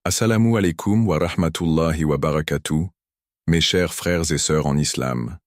Assalamu alaikum wa rahmatullahi wa barakatuh, mes chers frères et sœurs en islam.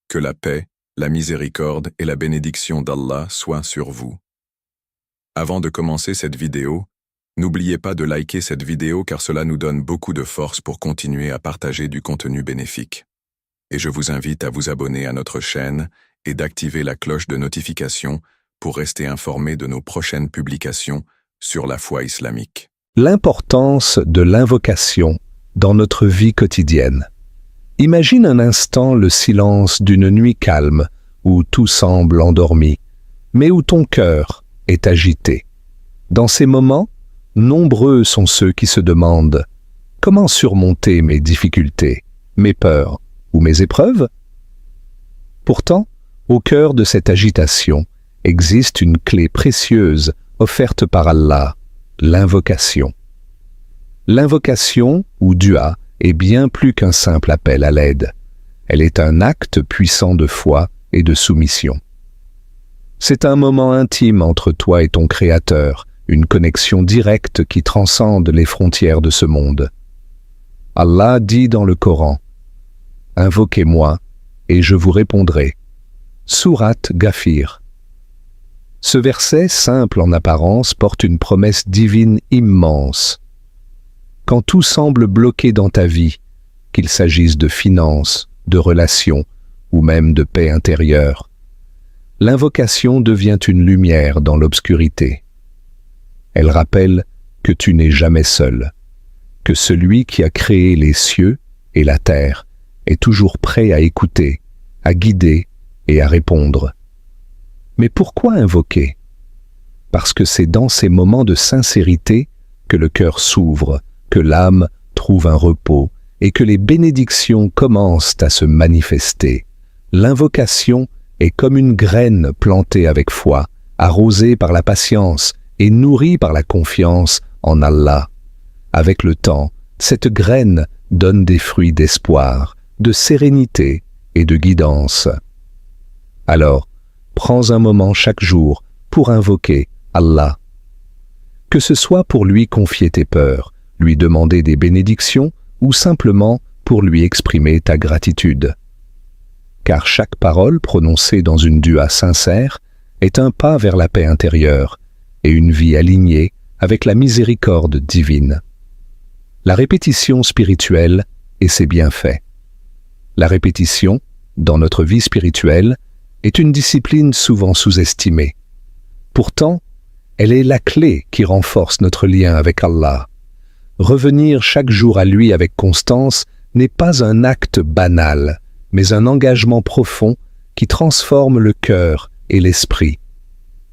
Que la paix, la miséricorde et la bénédiction d'Allah soient sur vous. Avant de commencer cette vidéo, n'oubliez pas de liker cette vidéo car cela nous donne beaucoup de force pour continuer à partager du contenu bénéfique. Et je vous invite à vous abonner à notre chaîne et d'activer la cloche de notification pour rester informé de nos prochaines publications sur la foi islamique. L'importance de l'invocation dans notre vie quotidienne. Imagine un instant le silence d'une nuit calme où tout semble endormi, mais où ton cœur est agité. Dans ces moments, nombreux sont ceux qui se demandent « Comment surmonter mes difficultés, mes peurs ou mes épreuves ?» Pourtant, au cœur de cette agitation existe une clé précieuse offerte par Allah, l'invocation. L'invocation, ou dua, est bien plus qu'un simple appel à l'aide. Elle est un acte puissant de foi et de soumission. C'est un moment intime entre toi et ton Créateur, une connexion directe qui transcende les frontières de ce monde. Allah dit dans le Coran « Invoquez-moi, et je vous répondrai » Sourate Ghafir. Ce verset, simple en apparence, porte une promesse divine immense. Quand tout semble bloqué dans ta vie, qu'il s'agisse de finances, de relations ou même de paix intérieure, l'invocation devient une lumière dans l'obscurité. Elle rappelle que tu n'es jamais seul, que celui qui a créé les cieux et la terre est toujours prêt à écouter, à guider et à répondre. Mais pourquoi invoquer? Parce que c'est dans ces moments de sincérité que le cœur s'ouvre, que l'âme trouve un repos et que les bénédictions commencent à se manifester. L'invocation est comme une graine plantée avec foi, arrosée par la patience et nourrie par la confiance en Allah. Avec le temps, cette graine donne des fruits d'espoir, de sérénité et de guidance. Alors, prends un moment chaque jour pour invoquer Allah. Que ce soit pour lui confier tes peurs, lui demander des bénédictions ou simplement pour lui exprimer ta gratitude. Car chaque parole prononcée dans une dua sincère est un pas vers la paix intérieure et une vie alignée avec la miséricorde divine. La répétition spirituelle et ses bienfaits. La répétition, dans notre vie spirituelle, est une discipline souvent sous-estimée. Pourtant, elle est la clé qui renforce notre lien avec Allah. Revenir chaque jour à lui avec constance n'est pas un acte banal, mais un engagement profond qui transforme le cœur et l'esprit.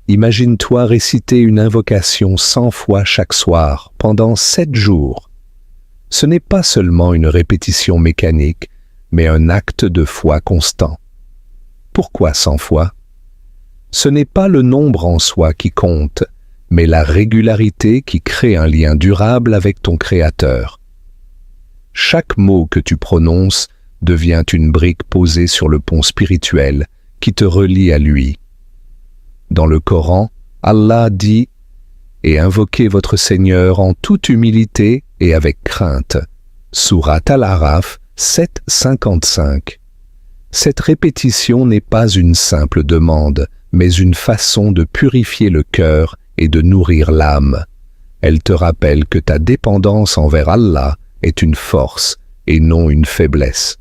Imagine-toi réciter une invocation 100 fois chaque soir, pendant 7 jours. Ce n'est pas seulement une répétition mécanique, mais un acte de foi constant. Pourquoi 100 fois? Ce n'est pas le nombre en soi qui compte, mais la régularité qui crée un lien durable avec ton Créateur. Chaque mot que tu prononces devient une brique posée sur le pont spirituel qui te relie à lui. Dans le Coran, Allah dit « Et invoquez votre Seigneur en toute humilité et avec crainte » Sourate Al-Araf 7:55. Cette répétition n'est pas une simple demande, mais une façon de purifier le cœur et de nourrir l'âme. Elle te rappelle que ta dépendance envers Allah est une force et non une faiblesse.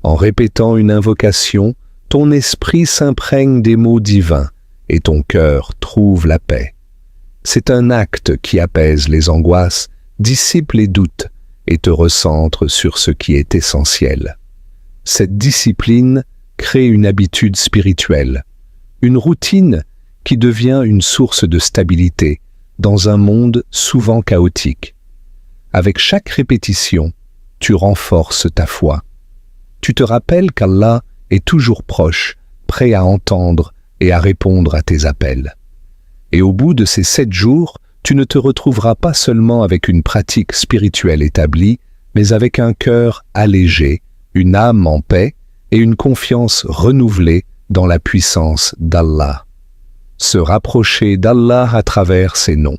En répétant une invocation, ton esprit s'imprègne des mots divins et ton cœur trouve la paix. C'est un acte qui apaise les angoisses, dissipe les doutes et te recentre sur ce qui est essentiel. Cette discipline crée une habitude spirituelle, une routine qui devient une source de stabilité dans un monde souvent chaotique. Avec chaque répétition, tu renforces ta foi. Tu te rappelles qu'Allah est toujours proche, prêt à entendre et à répondre à tes appels. Et au bout de ces 7 jours, tu ne te retrouveras pas seulement avec une pratique spirituelle établie, mais avec un cœur allégé, une âme en paix et une confiance renouvelée dans la puissance d'Allah. Se rapprocher d'Allah à travers ses noms.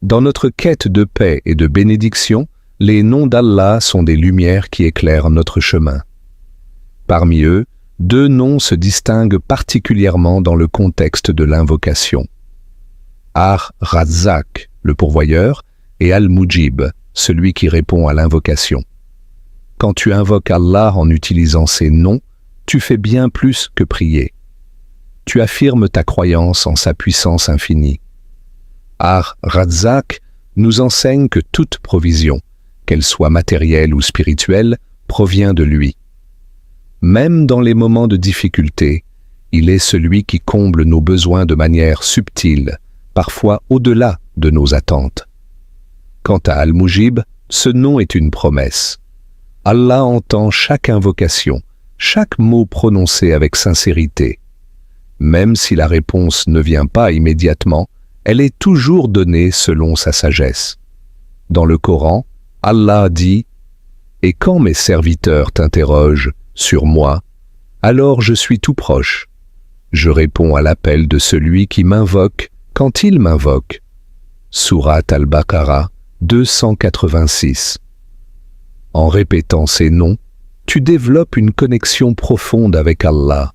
Dans notre quête de paix et de bénédiction, les noms d'Allah sont des lumières qui éclairent notre chemin. Parmi eux, 2 noms se distinguent particulièrement dans le contexte de l'invocation. Ar-Razzaq, le pourvoyeur, et Al-Mujib, celui qui répond à l'invocation. Quand tu invoques Allah en utilisant ces noms, tu fais bien plus que prier. Tu affirmes ta croyance en sa puissance infinie. Ar-Razzaq nous enseigne que toute provision, qu'elle soit matérielle ou spirituelle, provient de lui. Même dans les moments de difficulté, il est celui qui comble nos besoins de manière subtile, parfois au-delà de nos attentes. Quant à Al-Mujib, ce nom est une promesse. Allah entend chaque invocation, chaque mot prononcé avec sincérité. Même si la réponse ne vient pas immédiatement, elle est toujours donnée selon sa sagesse. Dans le Coran, Allah dit « Et quand mes serviteurs t'interrogent sur moi, alors je suis tout proche. Je réponds à l'appel de celui qui m'invoque quand il m'invoque. » Sourate Al-Baqarah 286. En répétant ces noms, tu développes une connexion profonde avec Allah.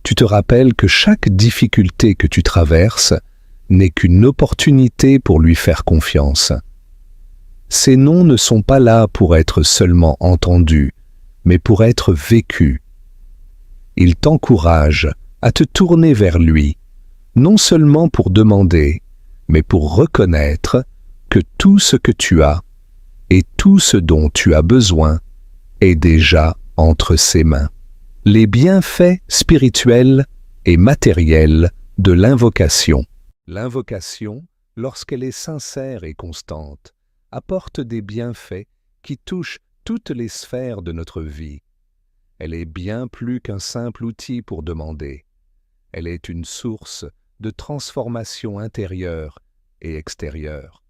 Tu te rappelles que chaque difficulté que tu traverses n'est qu'une opportunité pour lui faire confiance. Ces noms ne sont pas là pour être seulement entendus, mais pour être vécus. Ils t'encouragent à te tourner vers lui, non seulement pour demander, mais pour reconnaître que tout ce que tu as et tout ce dont tu as besoin est déjà entre ses mains. Les bienfaits spirituels et matériels de l'invocation. L'invocation, lorsqu'elle est sincère et constante, apporte des bienfaits qui touchent toutes les sphères de notre vie. Elle est bien plus qu'un simple outil pour demander. Elle est une source de transformation intérieure et extérieure.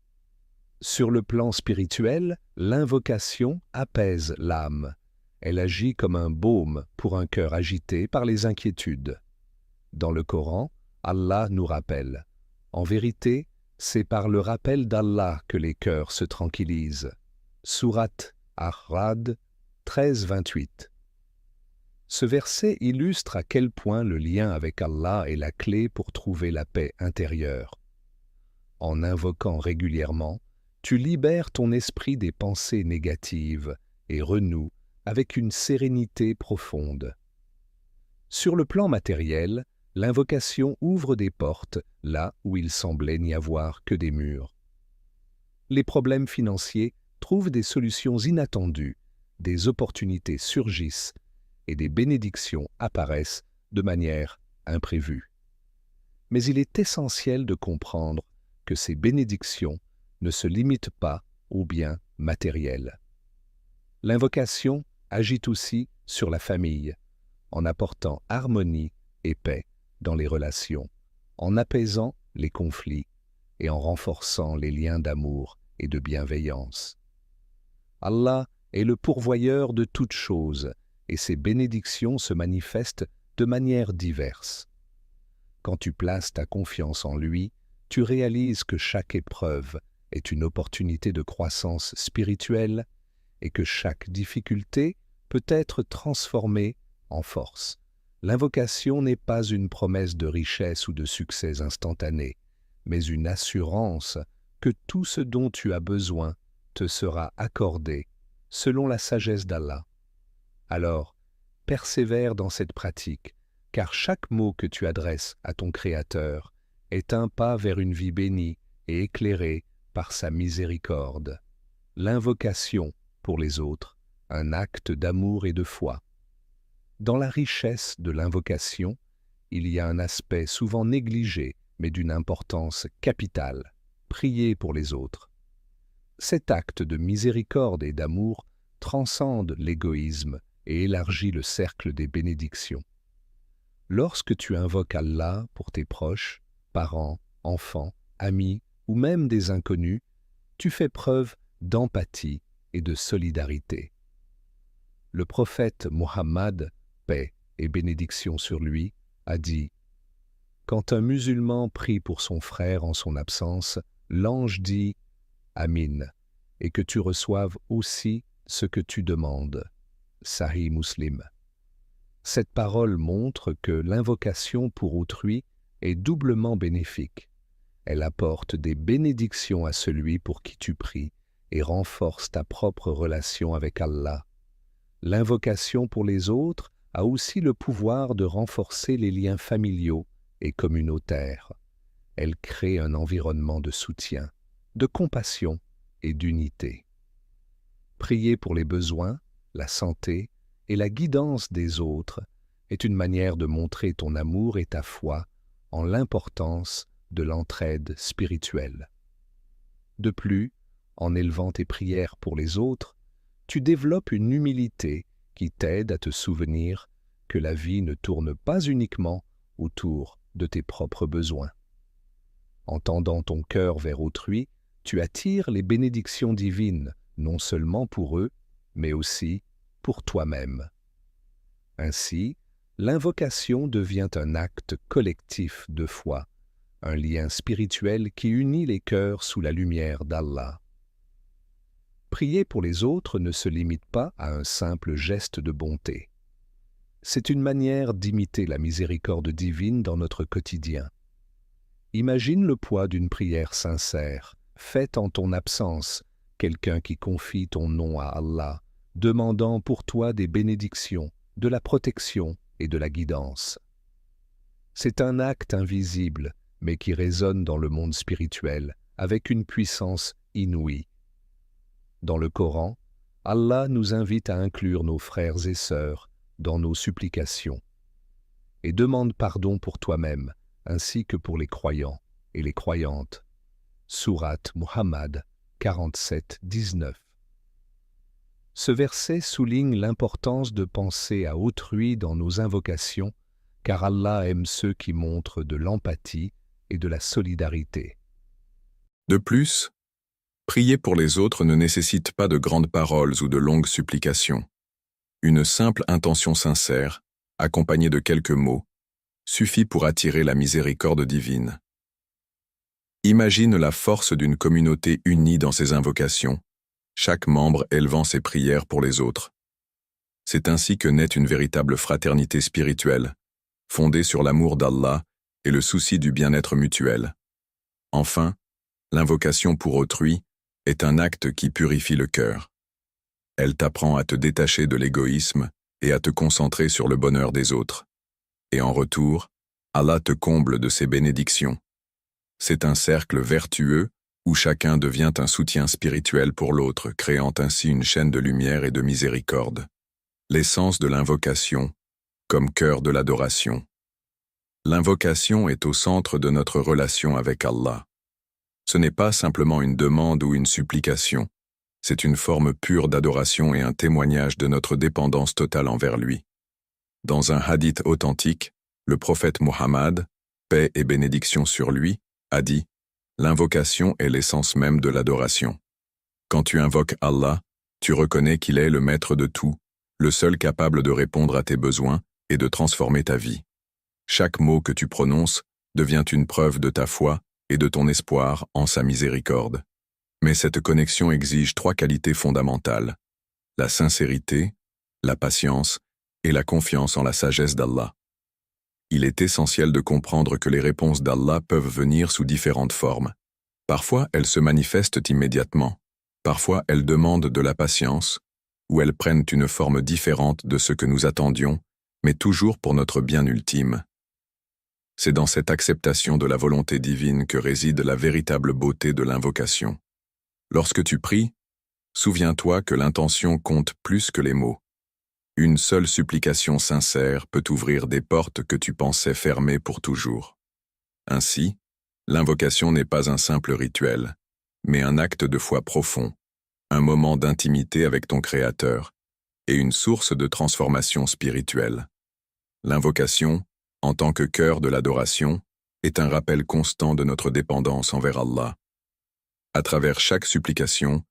Sur le plan spirituel, l'invocation apaise l'âme. Elle agit comme un baume pour un cœur agité par les inquiétudes. Dans le Coran, Allah nous rappelle « En vérité, c'est par le rappel d'Allah que les cœurs se tranquillisent. » Sourate Ar-Ra'd 13-28. Ce verset illustre à quel point le lien avec Allah est la clé pour trouver la paix intérieure. En invoquant régulièrement, tu libères ton esprit des pensées négatives et renoues avec une sérénité profonde. Sur le plan matériel, l'invocation ouvre des portes là où il semblait n'y avoir que des murs. Les problèmes financiers trouvent des solutions inattendues, des opportunités surgissent et des bénédictions apparaissent de manière imprévue. Mais il est essentiel de comprendre que ces bénédictions ne se limitent pas aux biens matériels. L'invocation agit aussi sur la famille, en apportant harmonie et paix dans les relations, en apaisant les conflits et en renforçant les liens d'amour et de bienveillance. Allah est le pourvoyeur de toutes choses et ses bénédictions se manifestent de manière diverse. Quand tu places ta confiance en lui, tu réalises que chaque épreuve est une opportunité de croissance spirituelle et que chaque difficulté peut être transformée en force. L'invocation n'est pas une promesse de richesse ou de succès instantané, mais une assurance que tout ce dont tu as besoin te sera accordé selon la sagesse d'Allah. Alors, persévère dans cette pratique, car chaque mot que tu adresses à ton Créateur est un pas vers une vie bénie et éclairée par sa miséricorde. L'invocation pour les autres, un acte d'amour et de foi. Dans la richesse de l'invocation, il y a un aspect souvent négligé, mais d'une importance capitale, prier pour les autres. Cet acte de miséricorde et d'amour transcende l'égoïsme et élargit le cercle des bénédictions. Lorsque tu invoques Allah pour tes proches, parents, enfants, amis ou même des inconnus, tu fais preuve d'empathie et de solidarité. Le prophète Muhammad, paix et bénédiction sur lui, a dit « Quand un musulman prie pour son frère en son absence, l'ange dit « Amin » et que tu reçoives aussi ce que tu demandes. Sahih Muslim. Cette parole montre que l'invocation pour autrui est doublement bénéfique. Elle apporte des bénédictions à celui pour qui tu pries et renforce ta propre relation avec Allah. L'invocation pour les autres a aussi le pouvoir de renforcer les liens familiaux et communautaires. Elle crée un environnement de soutien, de compassion et d'unité. Prier pour les besoins, la santé et la guidance des autres est une manière de montrer ton amour et ta foi en l'importance de l'entraide spirituelle. De plus, en élevant tes prières pour les autres, tu développes une humilité qui t'aide à te souvenir que la vie ne tourne pas uniquement autour de tes propres besoins. En tendant ton cœur vers autrui, tu attires les bénédictions divines, non seulement pour eux, mais aussi pour toi-même. Ainsi, l'invocation devient un acte collectif de foi, un lien spirituel qui unit les cœurs sous la lumière d'Allah. Prier pour les autres ne se limite pas à un simple geste de bonté. C'est une manière d'imiter la miséricorde divine dans notre quotidien. Imagine le poids d'une prière sincère, faite en ton absence, quelqu'un qui confie ton nom à Allah, demandant pour toi des bénédictions, de la protection et de la guidance. C'est un acte invisible, mais qui résonne dans le monde spirituel, avec une puissance inouïe. Dans le Coran, Allah nous invite à inclure nos frères et sœurs dans nos supplications. Et demande pardon pour toi-même, ainsi que pour les croyants et les croyantes. Sourate Muhammad 47, 19. Ce verset souligne l'importance de penser à autrui dans nos invocations, car Allah aime ceux qui montrent de l'empathie et de la solidarité. De plus, prier pour les autres ne nécessite pas de grandes paroles ou de longues supplications. Une simple intention sincère, accompagnée de quelques mots, suffit pour attirer la miséricorde divine. Imagine la force d'une communauté unie dans ses invocations, chaque membre élevant ses prières pour les autres. C'est ainsi que naît une véritable fraternité spirituelle, fondée sur l'amour d'Allah et le souci du bien-être mutuel. Enfin, l'invocation pour autrui est un acte qui purifie le cœur. Elle t'apprend à te détacher de l'égoïsme et à te concentrer sur le bonheur des autres. Et en retour, Allah te comble de ses bénédictions. C'est un cercle vertueux où chacun devient un soutien spirituel pour l'autre, créant ainsi une chaîne de lumière et de miséricorde. L'essence de l'invocation, comme cœur de l'adoration. L'invocation est au centre de notre relation avec Allah. Ce n'est pas simplement une demande ou une supplication, c'est une forme pure d'adoration et un témoignage de notre dépendance totale envers lui. Dans un hadith authentique, le prophète Muhammad, paix et bénédiction sur lui, a dit « L'invocation est l'essence même de l'adoration. Quand tu invoques Allah, tu reconnais qu'il est le maître de tout, le seul capable de répondre à tes besoins et de transformer ta vie. Chaque mot que tu prononces devient une preuve de ta foi et de ton espoir en sa miséricorde. Mais cette connexion exige 3 qualités fondamentales: la sincérité, la patience et la confiance en la sagesse d'Allah. Il est essentiel de comprendre que les réponses d'Allah peuvent venir sous différentes formes. Parfois, elles se manifestent immédiatement. Parfois, elles demandent de la patience, ou elles prennent une forme différente de ce que nous attendions, mais toujours pour notre bien ultime. C'est dans cette acceptation de la volonté divine que réside la véritable beauté de l'invocation. Lorsque tu pries, souviens-toi que l'intention compte plus que les mots. Une seule supplication sincère peut ouvrir des portes que tu pensais fermées pour toujours. Ainsi, l'invocation n'est pas un simple rituel, mais un acte de foi profond, un moment d'intimité avec ton Créateur et une source de transformation spirituelle. L'invocation, en tant que cœur de l'adoration, est un rappel constant de notre dépendance envers Allah. À travers chaque supplication,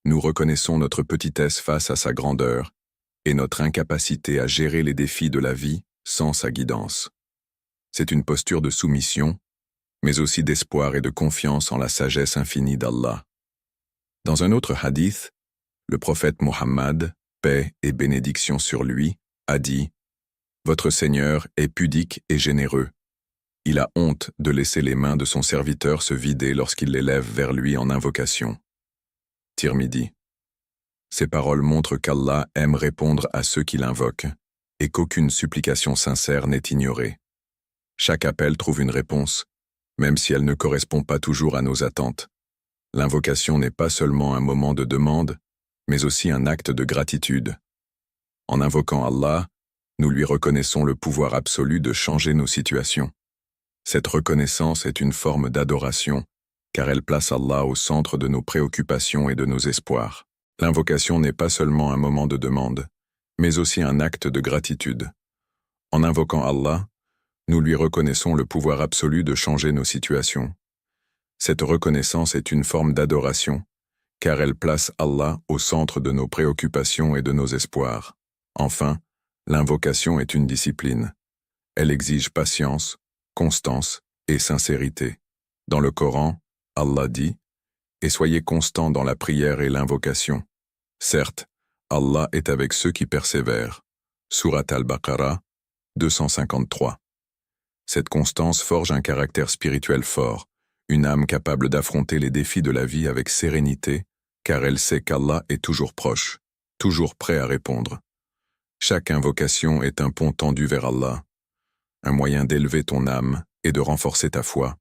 nous reconnaissons notre petitesse face à sa grandeur et notre incapacité à gérer les défis de la vie sans sa guidance. C'est une posture de soumission, mais aussi d'espoir et de confiance en la sagesse infinie d'Allah. Dans un autre hadith, le prophète Mohammed, paix et bénédiction sur lui, a dit « Votre Seigneur est pudique et généreux. Il a honte de laisser les mains de son serviteur se vider lorsqu'il les lève vers lui en invocation. » Tirmidhi. Ces paroles montrent qu'Allah aime répondre à ceux qui l'invoquent et qu'aucune supplication sincère n'est ignorée. Chaque appel trouve une réponse, même si elle ne correspond pas toujours à nos attentes. L'invocation n'est pas seulement un moment de demande, mais aussi un acte de gratitude. En invoquant Allah, nous lui reconnaissons le pouvoir absolu de changer nos situations. Cette reconnaissance est une forme d'adoration, car elle place Allah au centre de nos préoccupations et de nos espoirs. L'invocation n'est pas seulement un moment de demande, mais aussi un acte de gratitude. En invoquant Allah, nous lui reconnaissons le pouvoir absolu de changer nos situations. Cette reconnaissance est une forme d'adoration, car elle place Allah au centre de nos préoccupations et de nos espoirs. Enfin, l'invocation est une discipline. Elle exige patience, constance et sincérité. Dans le Coran, Allah dit « Et soyez constants dans la prière et l'invocation. Certes, Allah est avec ceux qui persévèrent. » Surat al-Baqarah, 253. Cette constance forge un caractère spirituel fort, une âme capable d'affronter les défis de la vie avec sérénité, car elle sait qu'Allah est toujours proche, toujours prêt à répondre. Chaque invocation est un pont tendu vers Allah, un moyen d'élever ton âme et de renforcer ta foi.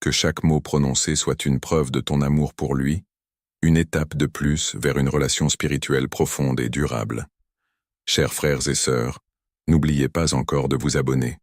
Que chaque mot prononcé soit une preuve de ton amour pour lui, une étape de plus vers une relation spirituelle profonde et durable. Chers frères et sœurs, n'oubliez pas encore de vous abonner.